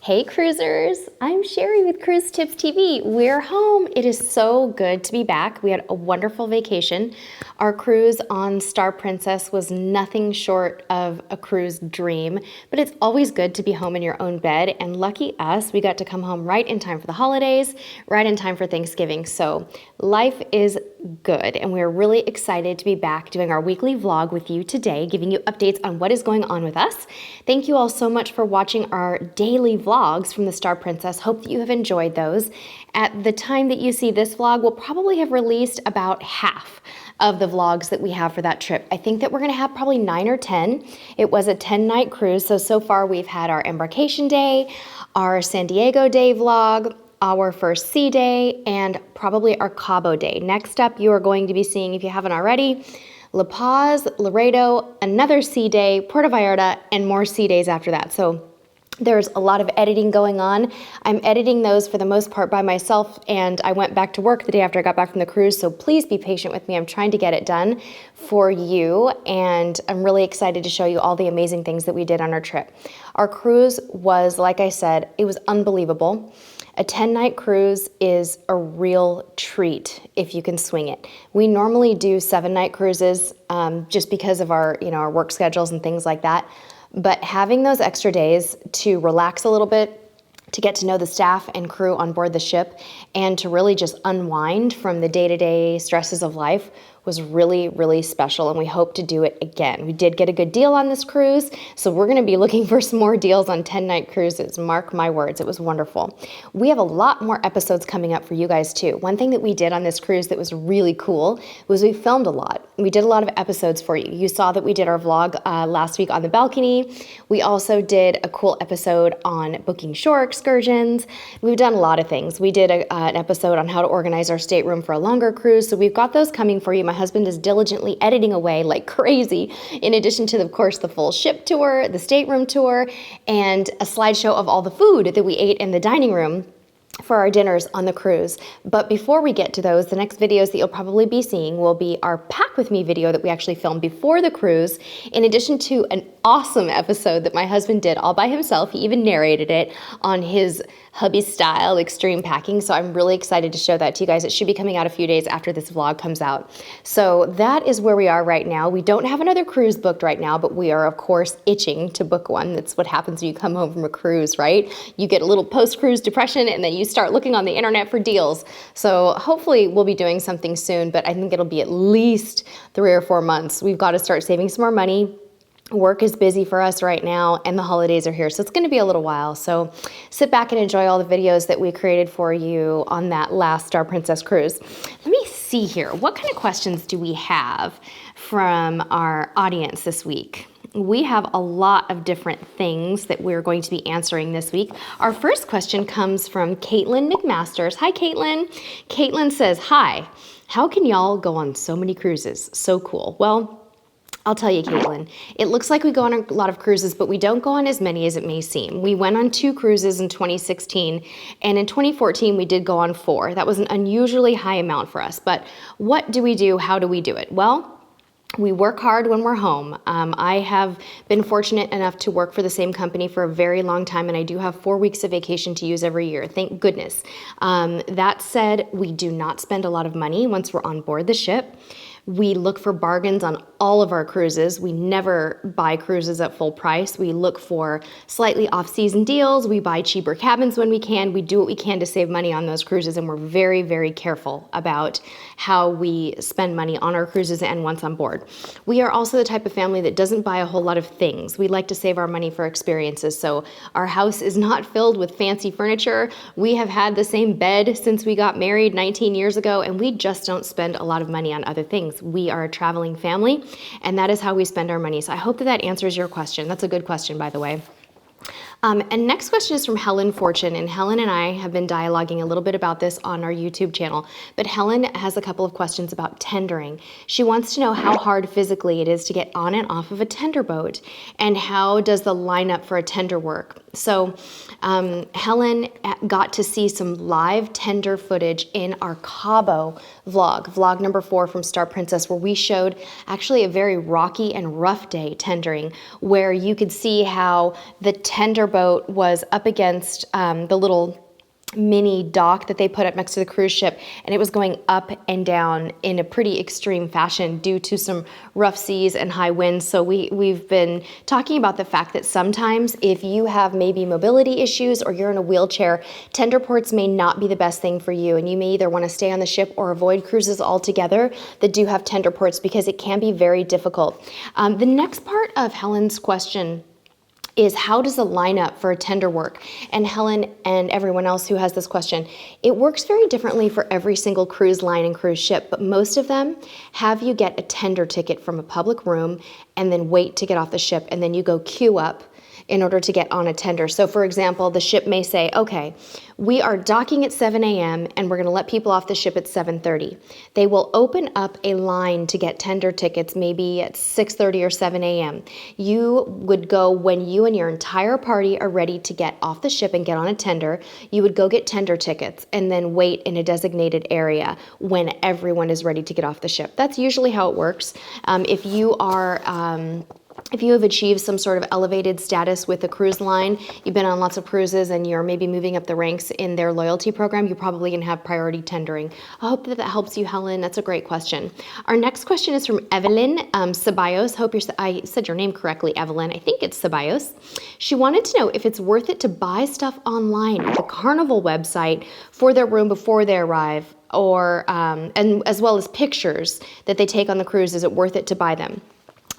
Hey cruisers, I'm Sherry with Cruise Tips TV. We're home. It is so good to be back. We had a wonderful vacation. Our cruise on Star Princess was nothing short of a cruise dream, but it's always good to be home in your own bed, and lucky us, we got to come home right in time for the holidays, right in time for Thanksgiving. So life is good, and we're really excited to be back doing our weekly vlog with you today, giving you updates on what is going on with us. Thank you all so much for watching our daily vlogs from the Star Princess. Hope that you have enjoyed those. At the time that you see this vlog, we'll probably have released about half of the vlogs that we have for that trip. I think that we're gonna have probably 9 or 10. It was a 10-night cruise, so far we've had our embarkation day, our San Diego day vlog, our first sea day, and probably our Cabo day. Next up, you are going to be seeing, if you haven't already, La Paz, Laredo, another sea day, Puerto Vallarta, and more sea days after that. So there's a lot of editing going on. I'm editing those for the most part by myself, and I went back to work the day after I got back from the cruise, so please be patient with me. I'm trying to get it done for you, and I'm really excited to show you all the amazing things that we did on our trip. Our cruise was, like I said, it was unbelievable. A 10-night cruise is a real treat if you can swing it. We normally do 7-night cruises just because of our, our work schedules and things like that. But having those extra days to relax a little bit, to get to know the staff and crew on board the ship, and to really just unwind from the day-to-day stresses of life was really, really special, and we hope to do it again. We did get a good deal on this cruise, so we're gonna be looking for some more deals on 10-night cruises. Mark my words, it was wonderful. We have a lot more episodes coming up for you guys too. One thing that we did on this cruise that was really cool was we filmed a lot. We did a lot of episodes for you. You saw that we did our vlog last week on the balcony. We also did a cool episode on booking shore excursions. We've done a lot of things. We did an episode on how to organize our stateroom for a longer cruise, so we've got those coming for you. My husband is diligently editing away like crazy, in addition to, of course, the full ship tour, the stateroom tour, and a slideshow of all the food that we ate in the dining room for our dinners on the cruise. But before we get to those, the next videos that you'll probably be seeing will be our Pack With Me video that we actually filmed before the cruise, in addition to an awesome episode that my husband did all by himself. He even narrated it on his hubby style extreme packing, so I'm really excited to show that to you guys. It should be coming out a few days after this vlog comes out. So that is where we are right now. We don't have another cruise booked right now, but we are of course itching to book one. That's what happens when you come home from a cruise, right? You get a little post-cruise depression, and then you start looking on the internet for deals. So hopefully we'll be doing something soon, but I think it'll be at least 3 or 4 months. We've got to start saving some more money. Work is busy for us right now, and the holidays are here, so it's going to be a little while. So sit back and enjoy all the videos that we created for you on that last Star Princess cruise. Let me see here. What kind of questions do we have from our audience this week? We have a lot of different things that we're going to be answering this week. Our first question comes from Caitlin McMasters. Hi, Caitlin. Caitlin says, hi, how can y'all go on so many cruises? So cool. Well, I'll tell you, Caitlin, it looks like we go on a lot of cruises, but we don't go on as many as it may seem. We went on 2 cruises in 2016, and in 2014, we did go on 4. That was an unusually high amount for us, but what do we do? How do we do it? Well, we work hard when we're home. I have been fortunate enough to work for the same company for a very long time, and I do have 4 weeks of vacation to use every year. Thank goodness. That said, we do not spend a lot of money once we're on board the ship. We look for bargains on all of our cruises. We never buy cruises at full price. We look for slightly off-season deals. We buy cheaper cabins when we can. We do what we can to save money on those cruises, and we're very, very careful about how we spend money on our cruises and once on board. We are also the type of family that doesn't buy a whole lot of things. We like to save our money for experiences, so our house is not filled with fancy furniture. We have had the same bed since we got married 19 years ago, and we just don't spend a lot of money on other things. We are a traveling family, and that is how we spend our money. So I hope that that answers your question. That's a good question, by the way. And next question is from Helen Fortune, and Helen and I have been dialoguing a little bit about this on our YouTube channel, but Helen has a couple of questions about tendering. She wants to know how hard physically it is to get on and off of a tender boat, and how does the lineup for a tender work. So Helen got to see some live tender footage in our Cabo vlog number 4 from Star Princess, where we showed actually a very rocky and rough day tendering, where you could see how the tender boat was up against the little mini dock that they put up next to the cruise ship, and it was going up and down in a pretty extreme fashion due to some rough seas and high winds. So we've been talking about the fact that sometimes if you have maybe mobility issues or you're in a wheelchair, tender ports may not be the best thing for you, and you may either want to stay on the ship or avoid cruises altogether that do have tender ports, because it can be very difficult. The next part of Helen's question is, how does the lineup for a tender work? And Helen and everyone else who has this question, it works very differently for every single cruise line and cruise ship, but most of them have you get a tender ticket from a public room and then wait to get off the ship, and then you go queue up in order to get on a tender. So for example, the ship may say, okay, we are docking at 7 a.m. and we're gonna let people off the ship at 7:30. They will open up a line to get tender tickets maybe at 6:30 or 7 a.m. You would go when you and your entire party are ready to get off the ship and get on a tender. You would go get tender tickets and then wait in a designated area when everyone is ready to get off the ship. That's usually how it works. If you have achieved some sort of elevated status with a cruise line, you've been on lots of cruises and you're maybe moving up the ranks in their loyalty program, you're probably gonna have priority tendering. I hope that helps you, Helen. That's a great question. Our next question is from Evelyn Ceballos. Hope I said your name correctly, Evelyn. I think it's Ceballos. She wanted to know if it's worth it to buy stuff online at the Carnival website for their room before they arrive, or and as well as pictures that they take on the cruise. Is it worth it to buy them?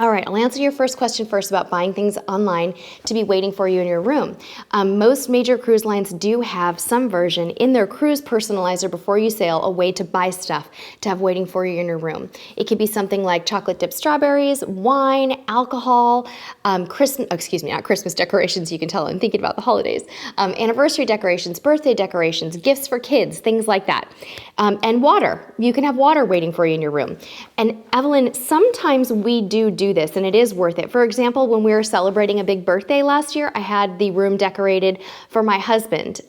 All right, I'll answer your first question first about buying things online to be waiting for you in your room. Most major cruise lines do have some version in their cruise personalizer before you sail, a way to buy stuff to have waiting for you in your room. It could be something like chocolate dipped strawberries, wine, alcohol, not Christmas decorations, you can tell I'm thinking about the holidays, anniversary decorations, birthday decorations, gifts for kids, things like that. And water. You can have water waiting for you in your room. And Evelyn, sometimes we do this, and it is worth it. For example, when we were celebrating a big birthday last year, I had the room decorated for my husband.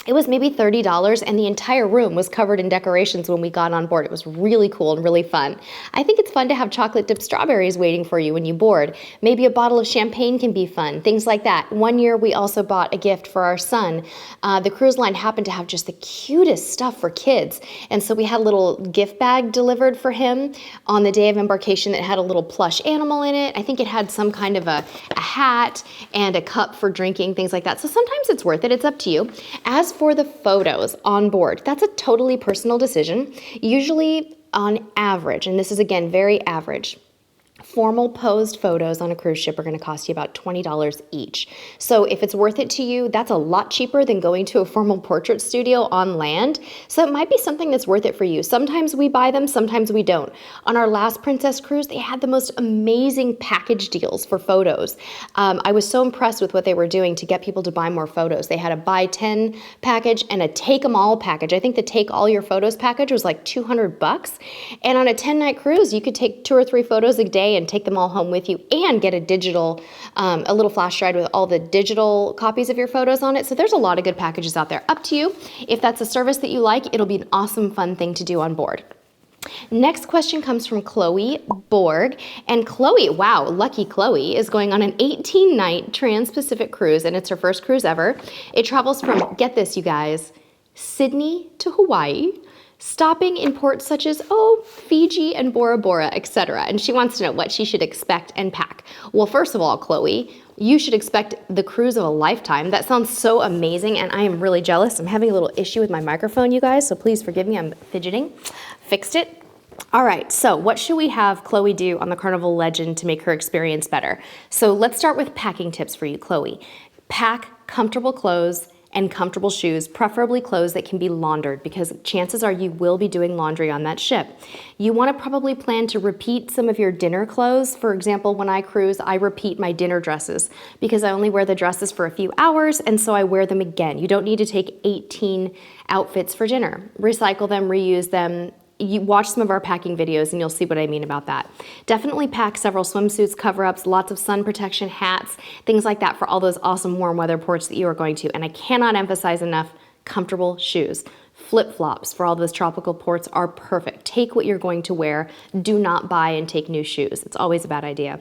It was maybe $30, and the entire room was covered in decorations when we got on board. It was really cool and really fun. I think it's fun to have chocolate dipped strawberries waiting for you when you board. Maybe a bottle of champagne can be fun, things like that. One year we also bought a gift for our son. The cruise line happened to have just the cutest stuff for kids, and so we had a little gift bag delivered for him on the day of embarkation that had a little plush animal in it. I think it had some kind of a hat and a cup for drinking, things like that. So sometimes it's worth it. It's up to you. As for the photos on board, that's a totally personal decision. Usually on average, and this is again very average, formal posed photos on a cruise ship are going to cost you about $20 each. So if it's worth it to you, that's a lot cheaper than going to a formal portrait studio on land. So it might be something that's worth it for you. Sometimes we buy them, sometimes we don't. On our last Princess cruise, they had the most amazing package deals for photos. I was so impressed with what they were doing to get people to buy more photos. They had a buy 10 package and a take them all package. I think the take all your photos package was like $200. And on a 10-night cruise, you could take 2 or 3 photos a day and take them all home with you and get a digital, a little flash drive with all the digital copies of your photos on it. So there's a lot of good packages out there. Up to you. If that's a service that you like, it'll be an awesome, fun thing to do on board. Next question comes from Chloe Borg. And Chloe, wow, lucky Chloe, is going on an 18-night Trans-Pacific cruise, and it's her first cruise ever. It travels from, get this, you guys, Sydney to Hawaii, stopping in ports such as, Fiji and Bora Bora, etc. And she wants to know what she should expect and pack. Well, first of all, Chloe, you should expect the cruise of a lifetime. That sounds so amazing, and I am really jealous. I'm having a little issue with my microphone, you guys, so please forgive me, I'm fidgeting. Fixed it. All right, so what should we have Chloe do on the Carnival Legend to make her experience better? So let's start with packing tips for you, Chloe. Pack comfortable clothes and comfortable shoes, preferably clothes that can be laundered, because chances are you will be doing laundry on that ship. You want to probably plan to repeat some of your dinner clothes. For example, when I cruise, I repeat my dinner dresses because I only wear the dresses for a few hours, and so I wear them again. You don't need to take 18 outfits for dinner. Recycle them, reuse them. You watch some of our packing videos and you'll see what I mean about that. Definitely pack several swimsuits, cover-ups, lots of sun protection, hats, things like that for all those awesome warm weather ports that you are going to. And I cannot emphasize enough, comfortable shoes. Flip-flops for all those tropical ports are perfect. Take what you're going to wear. Do not buy and take new shoes. It's always a bad idea.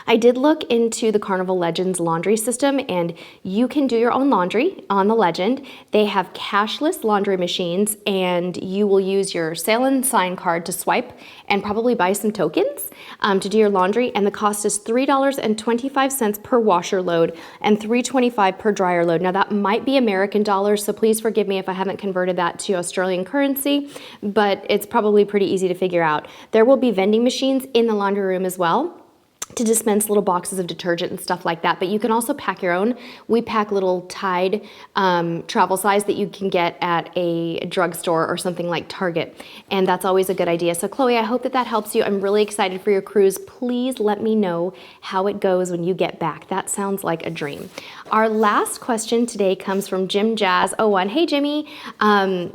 I did look into the Carnival Legends laundry system, and you can do your own laundry on the Legend. They have cashless laundry machines, and you will use your Sail and Sign card to swipe and probably buy some tokens to do your laundry. And the cost is $3.25 per washer load and $3.25 per dryer load. Now that might be American dollars, so please forgive me if I haven't converted that to Australian currency, but it's probably pretty easy to figure out. There will be vending machines in the laundry room as well to dispense little boxes of detergent and stuff like that, but you can also pack your own. We pack little Tide travel size that you can get at a drugstore or something like Target, and that's always a good idea. So Chloe, I hope that that helps you. I'm really excited for your cruise. Please let me know how it goes when you get back. That sounds like a dream. Our last question today comes from Jim Jazz 01. Hey Jimmy.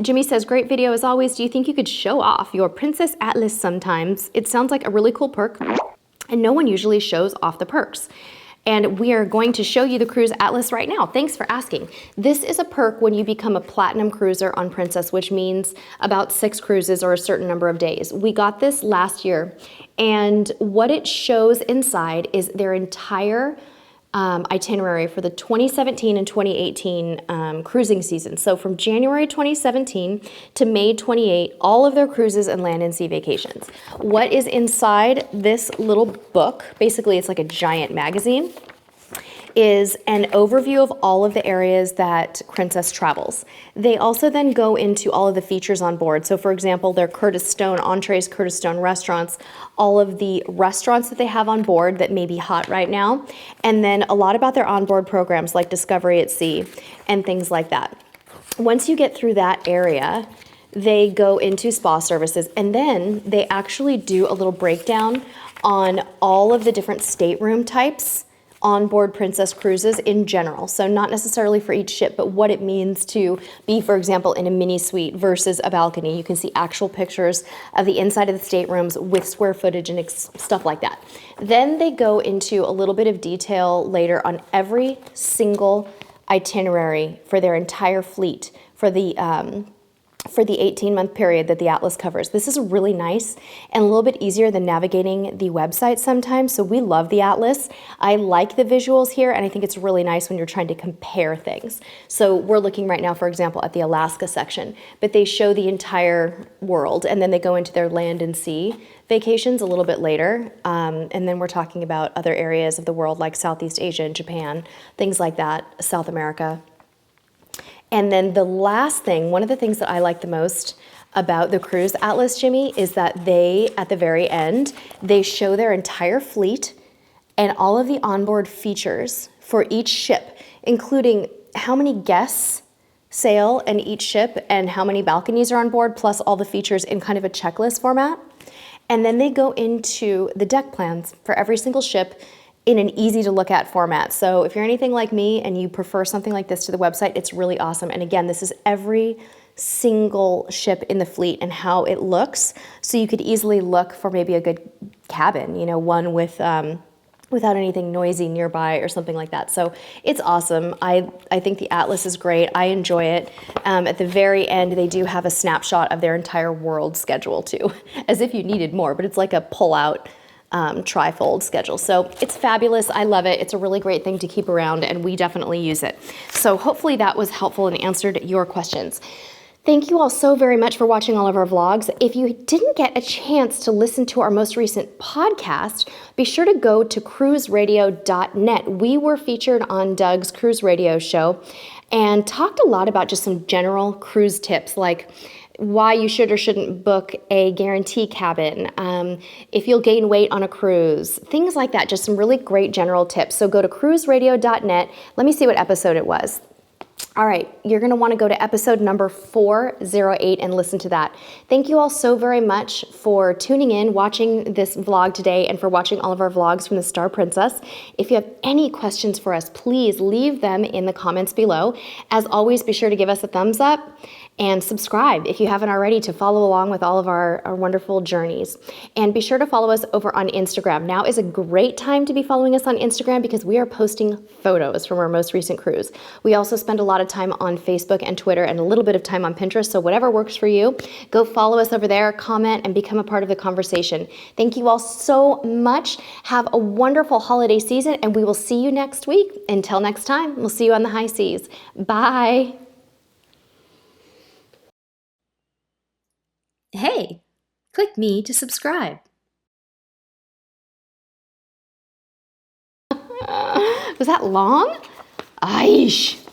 Jimmy says, great video as always. Do you think you could show off your Princess Atlas sometimes? It sounds like a really cool perk, and no one usually shows off the perks. And we are going to show you the Cruise Atlas right now. Thanks for asking. This is a perk when you become a platinum cruiser on Princess, which means about 6 cruises or a certain number of days. We got this last year, and what it shows inside is their entire itinerary for the 2017 and 2018 cruising season. So from January 2017 to May 28, all of their cruises and land and sea vacations. What is inside this little book, basically it's like a giant magazine, is an overview of all of the areas that Princess travels. They also then go into all of the features on board. So for example, their Curtis Stone entrees, Curtis Stone restaurants, all of the restaurants that they have on board that may be hot right now, and then a lot about their onboard programs like Discovery at Sea and things like that. Once you get through that area, they go into spa services, and then they actually do a little breakdown on all of the different stateroom types onboard Princess cruises in general. So not necessarily for each ship, but what it means to be, for example, in a mini suite versus a balcony. You can see actual pictures of the inside of the staterooms with square footage and stuff like that. Then they go into a little bit of detail later on every single itinerary for their entire fleet for the 18-month period that the Atlas covers. This is really nice and a little bit easier than navigating the website sometimes, so we love the Atlas. I like the visuals here, and I think it's really nice when you're trying to compare things. So we're looking right now, for example, at the Alaska section, but they show the entire world, and then they go into their land and sea vacations a little bit later, and then we're talking about other areas of the world like Southeast Asia and Japan, things like that, South America. And then the last thing, one of the things that I like the most about the Cruise Atlas, Jimmy, is that they, at the very end, they show their entire fleet and all of the onboard features for each ship, including how many guests sail in each ship and how many balconies are on board, plus all the features in kind of a checklist format. And then they go into the deck plans for every single ship in an easy to look at format. So if you're anything like me and you prefer something like this to the website, it's really awesome. And again, this is every single ship in the fleet and how it looks. So you could easily look for maybe a good cabin, you know, one with without anything noisy nearby or something like that. So it's awesome. I think the Atlas is great. I enjoy it. At the very end, they do have a snapshot of their entire world schedule too, as if you needed more, but it's like a pull-out trifold schedule. So it's fabulous. I love it. It's a really great thing to keep around, and we definitely use it. So hopefully that was helpful and answered your questions. Thank you all so very much for watching all of our vlogs. If you didn't get a chance to listen to our most recent podcast, be sure to go to cruiseradio.net. We were featured on Doug's Cruise Radio show and talked a lot about just some general cruise tips, like why you should or shouldn't book a guarantee cabin, if you'll gain weight on a cruise, things like that, just some really great general tips. So go to cruiseradio.net. Let me see what episode it was. All right, you're gonna wanna go to episode number 408 and listen to that. Thank you all so very much for tuning in, watching this vlog today, and for watching all of our vlogs from the Star Princess. If you have any questions for us, please leave them in the comments below. As always, be sure to give us a thumbs up and subscribe if you haven't already to follow along with all of our wonderful journeys. And be sure to follow us over on Instagram. Now is a great time to be following us on Instagram because we are posting photos from our most recent cruise. We also spend a lot of time on Facebook and Twitter and a little bit of time on Pinterest, so whatever works for you, go follow us over there, comment, and become a part of the conversation. Thank you all so much. Have a wonderful holiday season, and we will see you next week. Until next time, we'll see you on the high seas. Bye. Hey, click me to subscribe. Was that long? Aish.